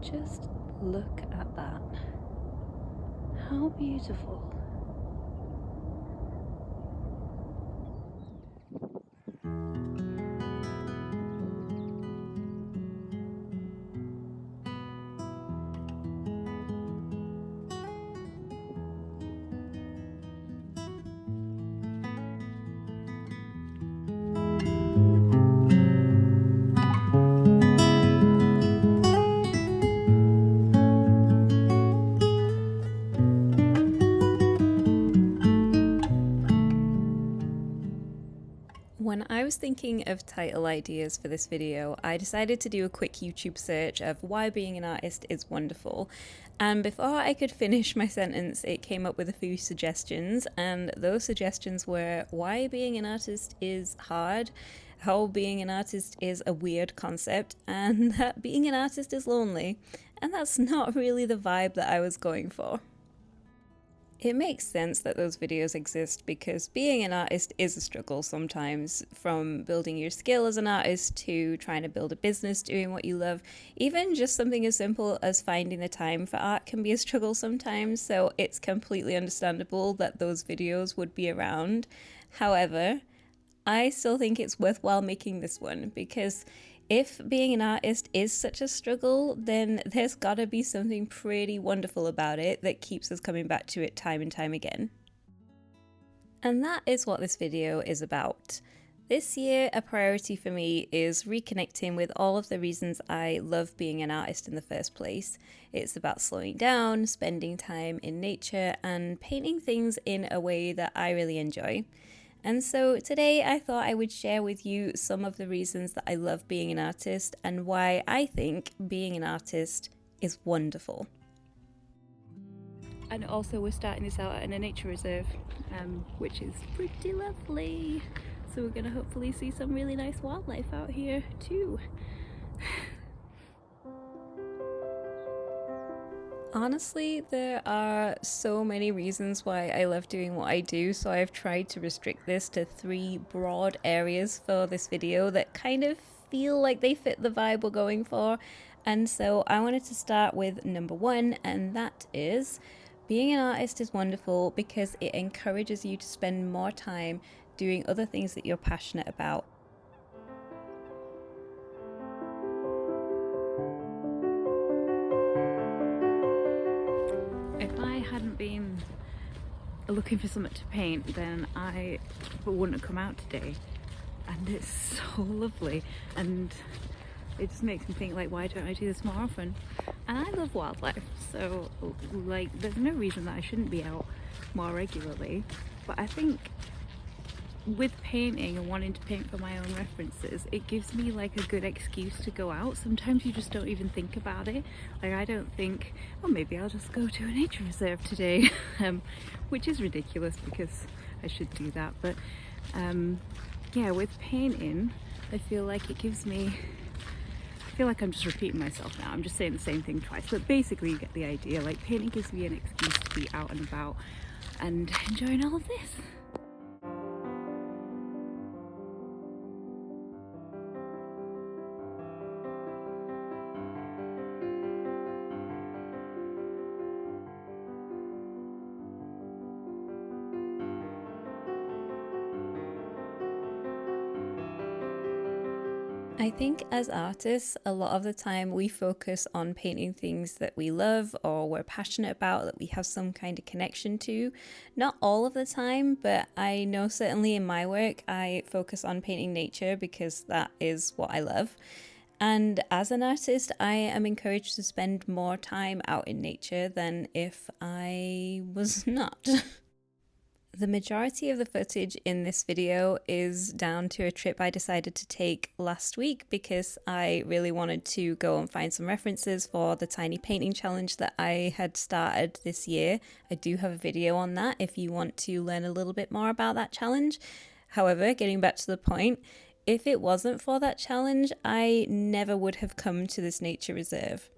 Just look at that. How beautiful. When I was thinking of title ideas for this video, I decided to do a quick YouTube search of why being an artist is wonderful. And before I could finish my sentence, it came up with a few suggestions. And those suggestions were why being an artist is hard, how being an artist is a weird concept, and that being an artist is lonely. And that's not really the vibe that I was going for. It makes sense that those videos exist because being an artist is a struggle sometimes, from building your skill as an artist to trying to build a business doing what you love. Even just something as simple as finding the time for art can be a struggle sometimes, so it's completely understandable that those videos would be around. However, I still think it's worthwhile making this one because if being an artist is such a struggle, then there's gotta be something pretty wonderful about it that keeps us coming back to it time and time again. And that is what this video is about. This year, a priority for me is reconnecting with all of the reasons I love being an artist in the first place. It's about slowing down, spending time in nature, and painting things in a way that I really enjoy. And so today I thought I would share with you some of the reasons that I love being an artist and why I think being an artist is wonderful. And also we're starting this out in a nature reserve, which is pretty lovely. So we're going to hopefully see some really nice wildlife out here too. Honestly, there are so many reasons why I love doing what I do, so I've tried to restrict this to 3 broad areas for this video that kind of feel like they fit the vibe we're going for. And so I wanted to start with number 1, and that is being an artist is wonderful because it encourages you to spend more time doing other things that you're passionate about. If I hadn't been looking for something to paint, then I wouldn't have come out today. And it's so lovely, and it just makes me think, like, why don't I do this more often? And I love wildlife, so like there's no reason that I shouldn't be out more regularly. But I think with painting and wanting to paint for my own references, it gives me like a good excuse to go out. Sometimes you just don't even think about it. Like, I don't think, oh, maybe I'll just go to a nature reserve today, which is ridiculous because I should do that. But yeah, with painting, I feel like it gives me, I feel like I'm just repeating myself now. I'm just saying the same thing twice, but basically you get the idea. Like, painting gives me an excuse to be out and about and enjoying all of this. I think as artists, a lot of the time we focus on painting things that we love or we're passionate about, that we have some kind of connection to. Not all of the time, but I know certainly in my work, I focus on painting nature because that is what I love. And as an artist, I am encouraged to spend more time out in nature than if I was not. The majority of the footage in this video is down to a trip I decided to take last week because I really wanted to go and find some references for the tiny painting challenge that I had started this year. I do have a video on that if you want to learn a little bit more about that challenge. However, getting back to the point, if it wasn't for that challenge, I never would have come to this nature reserve.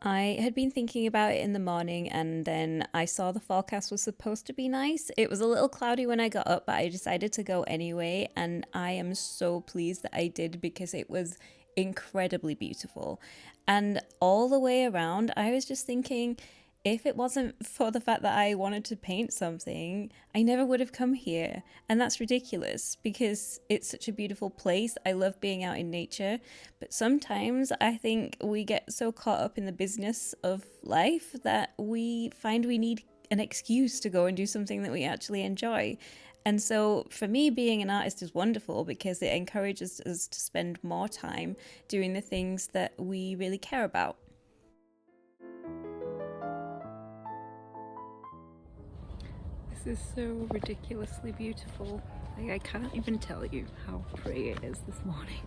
I had been thinking about it in the morning and then I saw the forecast was supposed to be nice. It was a little cloudy when I got up, but I decided to go anyway, and I am so pleased that I did because it was incredibly beautiful. And all the way around, I was just thinking, if it wasn't for the fact that I wanted to paint something, I never would have come here. And that's ridiculous because it's such a beautiful place. I love being out in nature. But sometimes I think we get so caught up in the business of life that we find we need an excuse to go and do something that we actually enjoy. And so for me, being an artist is wonderful because it encourages us to spend more time doing the things that we really care about. This is so ridiculously beautiful. Like, I can't even tell you how pretty it is this morning.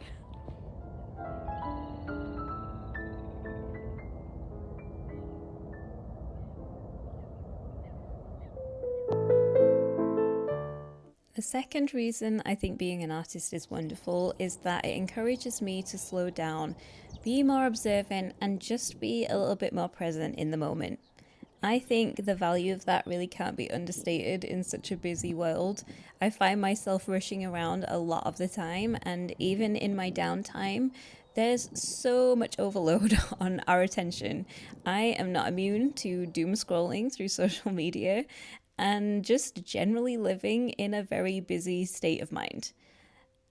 The second reason I think being an artist is wonderful is that it encourages me to slow down, be more observant, and just be a little bit more present in the moment. I think the value of that really can't be understated in such a busy world. I find myself rushing around a lot of the time, and even in my downtime, there's so much overload on our attention. I am not immune to doom scrolling through social media and just generally living in a very busy state of mind.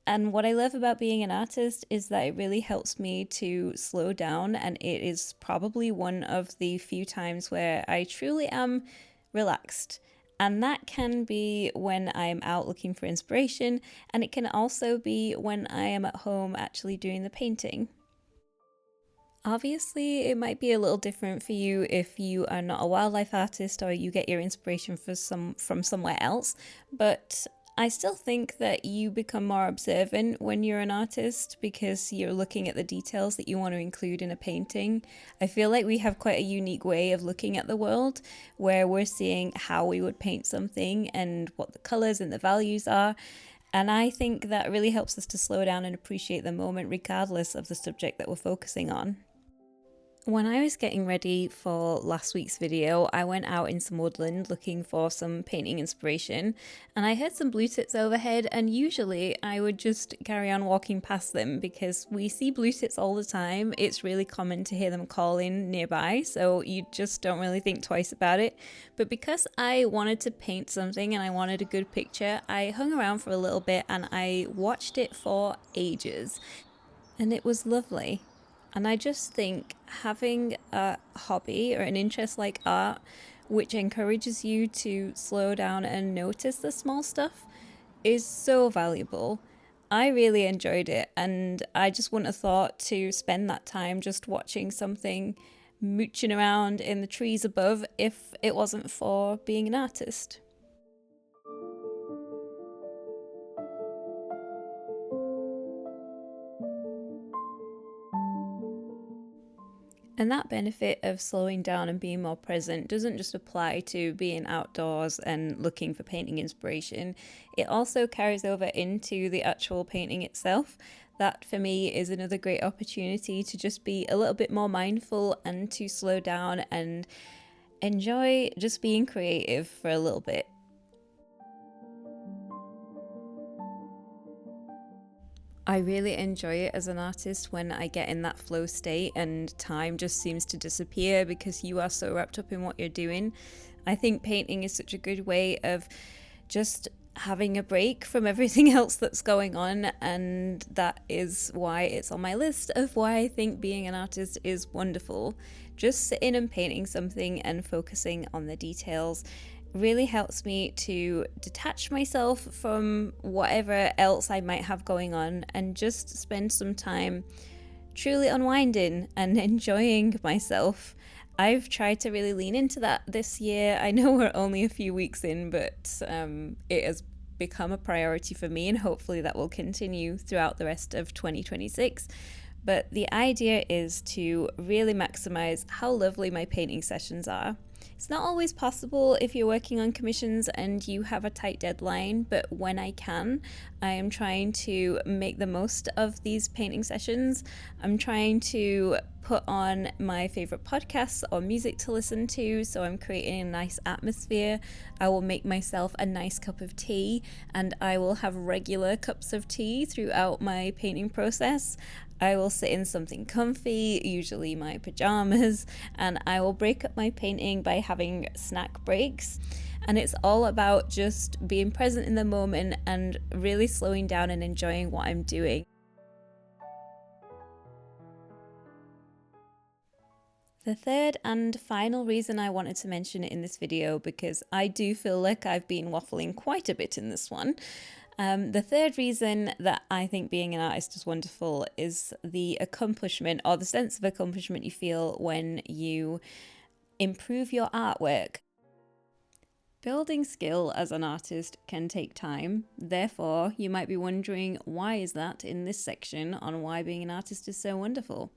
And what I love about being an artist is that it really helps me to slow down, and it is probably one of the few times where I truly am relaxed. And that can be when I'm out looking for inspiration, and it can also be when I am at home actually doing the painting. Obviously, it might be a little different for you if you are not a wildlife artist or you get your inspiration from somewhere else, but I still think that you become more observant when you're an artist because you're looking at the details that you want to include in a painting. I feel like we have quite a unique way of looking at the world where we're seeing how we would paint something and what the colors and the values are. And I think that really helps us to slow down and appreciate the moment regardless of the subject that we're focusing on. When I was getting ready for last week's video, I went out in some woodland looking for some painting inspiration, and I heard some blue tits overhead, and usually I would just carry on walking past them because we see blue tits all the time. It's really common to hear them calling nearby, so you just don't really think twice about it. But because I wanted to paint something and I wanted a good picture, I hung around for a little bit and I watched it for ages, and it was lovely. And I just think having a hobby or an interest like art, which encourages you to slow down and notice the small stuff, is so valuable. I really enjoyed it, and I just wouldn't have thought to spend that time just watching something mooching around in the trees above if it wasn't for being an artist. And that benefit of slowing down and being more present doesn't just apply to being outdoors and looking for painting inspiration. It also carries over into the actual painting itself. That for me is another great opportunity to just be a little bit more mindful and to slow down and enjoy just being creative for a little bit. I really enjoy it as an artist when I get in that flow state and time just seems to disappear because you are so wrapped up in what you're doing. I think painting is such a good way of just having a break from everything else that's going on, and that is why it's on my list of why I think being an artist is wonderful. Just sitting and painting something and focusing on the details really helps me to detach myself from whatever else I might have going on and just spend some time truly unwinding and enjoying myself. I've tried to really lean into that this year. I know we're only a few weeks in, but it has become a priority for me, and hopefully that will continue throughout the rest of 2026. But the idea is to really maximize how lovely my painting sessions are. It's not always possible if you're working on commissions and you have a tight deadline, but when I can, I am trying to make the most of these painting sessions. I'm trying to put put on my favorite podcasts or music to listen to, so I'm creating a nice atmosphere. I will make myself a nice cup of tea, and I will have regular cups of tea throughout my painting process. I will sit in something comfy, usually my pajamas, and I will break up my painting by having snack breaks. And it's all about just being present in the moment and really slowing down and enjoying what I'm doing. The third and final reason I wanted to mention it in this video, because I do feel like I've been waffling quite a bit in this one. The third reason that I think being an artist is wonderful is the accomplishment, or the sense of accomplishment you feel when you improve your artwork. Building skill as an artist can take time. Therefore, you might be wondering, why is that in this section on why being an artist is so wonderful?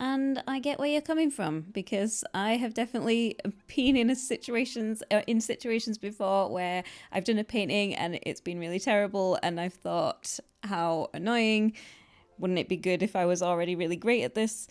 And I get where you're coming from, because I have definitely been in situations before where I've done a painting and it's been really terrible, and I've thought, how annoying. Wouldn't it be good if I was already really great at this?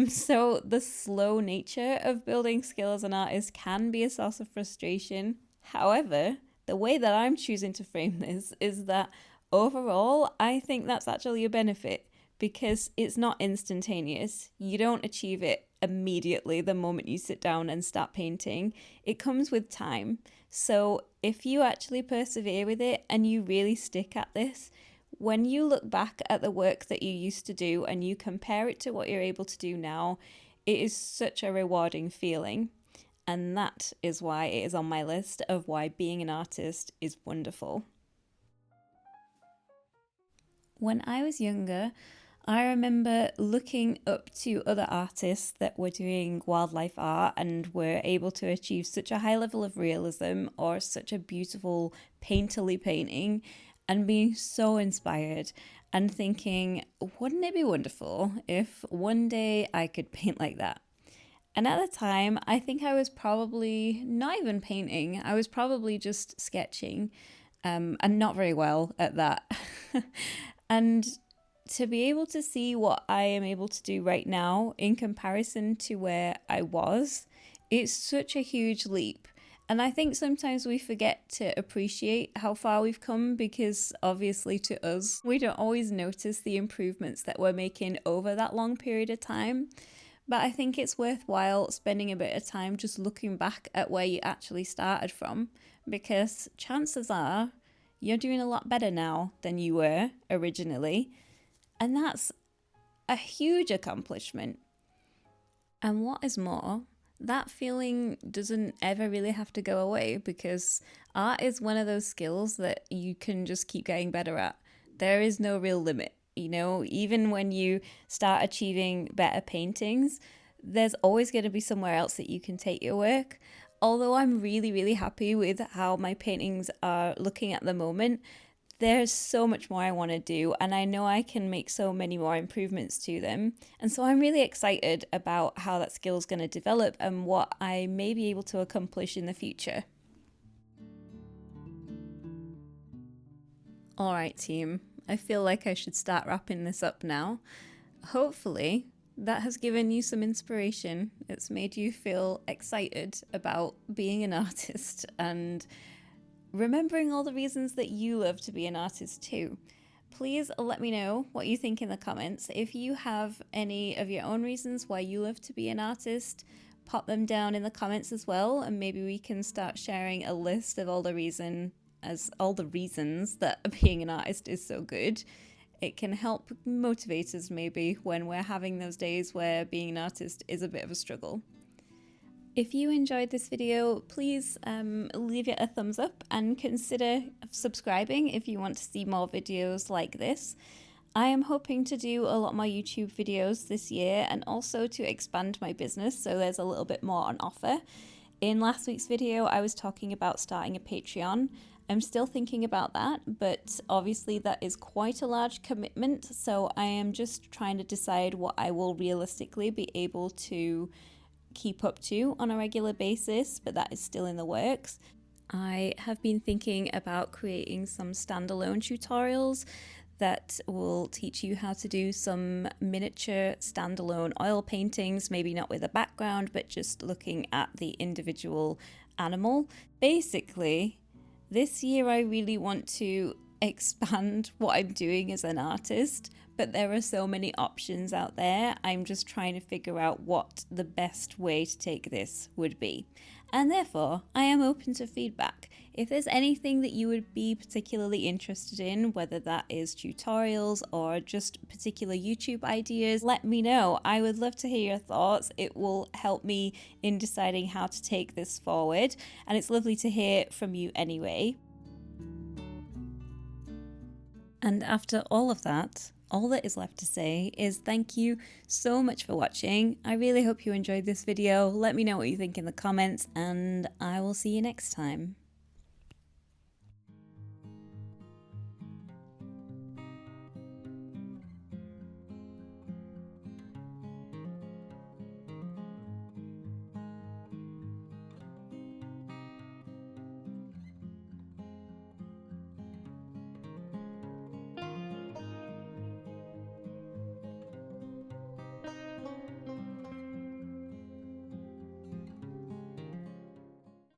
So the slow nature of building skill as an artist can be a source of frustration. However, the way that I'm choosing to frame this is that overall, I think that's actually a benefit, because it's not instantaneous. You don't achieve it immediately the moment you sit down and start painting. It comes with time. So if you actually persevere with it and you really stick at this, when you look back at the work that you used to do and you compare it to what you're able to do now, it is such a rewarding feeling. And that is why it is on my list of why being an artist is wonderful. When I was younger, I remember looking up to other artists that were doing wildlife art and were able to achieve such a high level of realism or such a beautiful painterly painting, and being so inspired and thinking, wouldn't it be wonderful if one day I could paint like that? And at the time, I think I was probably not even painting. I was probably just sketching, and not very well at that. And to be able to see what I am able to do right now in comparison to where I was, it's such a huge leap. And I think sometimes we forget to appreciate how far we've come, because obviously to us, we don't always notice the improvements that we're making over that long period of time. But I think it's worthwhile spending a bit of time just looking back at where you actually started from, because chances are you're doing a lot better now than you were originally. And that's a huge accomplishment. And what is more, that feeling doesn't ever really have to go away, because art is one of those skills that you can just keep getting better at. There is no real limit, even when you start achieving better paintings, there's always going to be somewhere else that you can take your work. Although I'm really, really happy with how my paintings are looking at the moment, there's so much more I want to do, and I know I can make so many more improvements to them. And so I'm really excited about how that skill is going to develop and what I may be able to accomplish in the future. All right, team, I feel like I should start wrapping this up now. Hopefully, that has given you some inspiration. It's made you feel excited about being an artist and remembering all the reasons that you love to be an artist too. Please let me know what you think in the comments. If you have any of your own reasons why you love to be an artist, pop them down in the comments as well, and maybe we can start sharing a list of all the reasons that being an artist is so good. It can help motivate us maybe when we're having those days where being an artist is a bit of a struggle. If you enjoyed this video, please leave it a thumbs up and consider subscribing if you want to see more videos like this. I am hoping to do a lot more YouTube videos this year, and also to expand my business, so there's a little bit more on offer. In last week's video, I was talking about starting a Patreon. I'm still thinking about that, but obviously that is quite a large commitment, so I am just trying to decide what I will realistically be able to keep up to on a regular basis, but that is still in the works. I have been thinking about creating some standalone tutorials that will teach you how to do some miniature standalone oil paintings, maybe not with a background, but just looking at the individual animal. Basically, this year I really want to expand what I'm doing as an artist, but there are so many options out there. I'm just trying to figure out what the best way to take this would be. And therefore, I am open to feedback. If there's anything that you would be particularly interested in, whether that is tutorials or just particular YouTube ideas, let me know. I would love to hear your thoughts. It will help me in deciding how to take this forward, and it's lovely to hear from you anyway. And after all of that, all that is left to say is thank you so much for watching. I really hope you enjoyed this video. Let me know what you think in the comments, and I will see you next time.